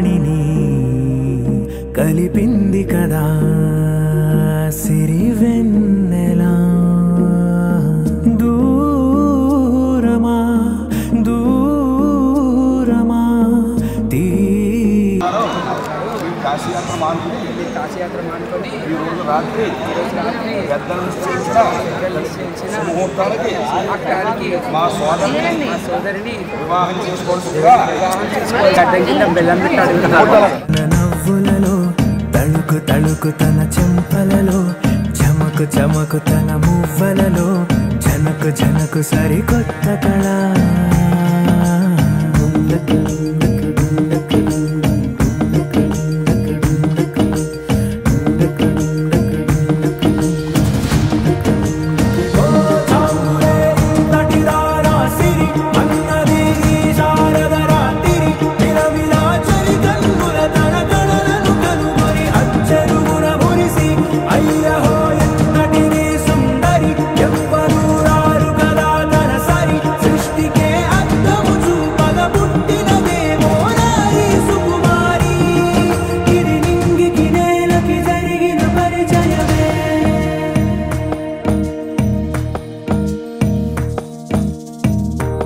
వాణిని కలిపింది కదా సిరి వెన్నెలా దూరమా దూరమా కాశీయాత్ర మానుకొని ఈరోజు రాత్రి పెద్దలు నిశ్చయించిన ముహూర్తాలకి మా సోదరిని వివాహం చేసుకోవాల్సిందిగా బెల్లం పెట్టాడు. నవ్వులలో తళుకు తళుకు తన చెంపలలో చమకు చమకు తన మువ్వలలో జనకు జనకు సరికొత్త కళ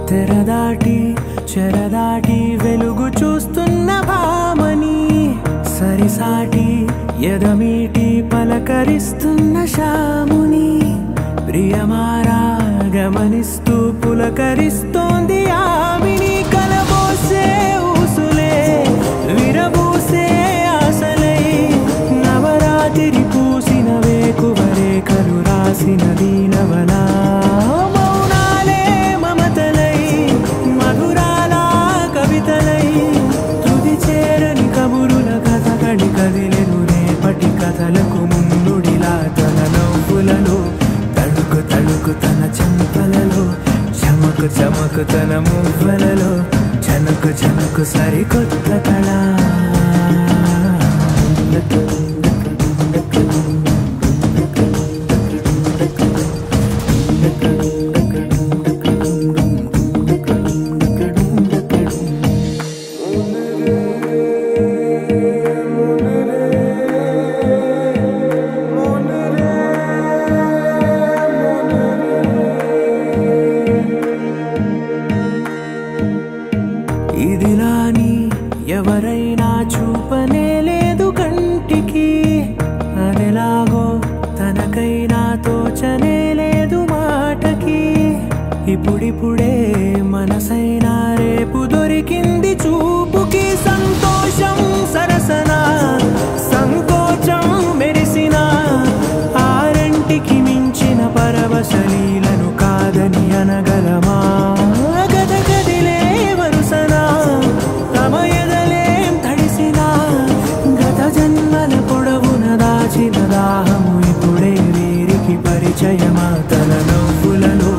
తెరదాటి చెరదాటి వెలుగు చూస్తున్న భామని సరిసాటి ఎదమీటి పలకరిస్తున్న శాముని ప్రియమారా గమనిస్తూ పులకరిస్తోంది ఆమిని కలబోసే ఊసులే విరబూసే ఆశలై నవరాత్రి పూసిన వేకువరేఖలు రాసిన దీనవనా కదిలెను రేపటి కథలకు ముందుడిలా తన నవ్వులలో తళుకు తళుకు తన చెంపలలో చమకు చమకు తన మువ్వలలో జనకు జనకు సరికొత్త కళ ఇదిలాని ఎవరైనా చూపనే లేదు కంటికి అదెలాగో తనకైనా తోచనే లేదు మాటకి ఇప్పుడిప్పుడే మనసైనా రేపు దొరికింది చూపుకి సంతోషం సరసన సంకోచం మెరిసిన ఆరంటికి మించిన పరవశలీలను కాదని అనగలమా దాహము ఇప్పుడే వీరికి పరిచయమా తన నవ్వులలో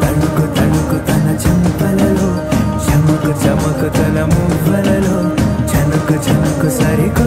తణుకు తణుకు తన చెంపలలో చమకు చమకు తన మువ్వలలో జనకు జనకు సరికొత్త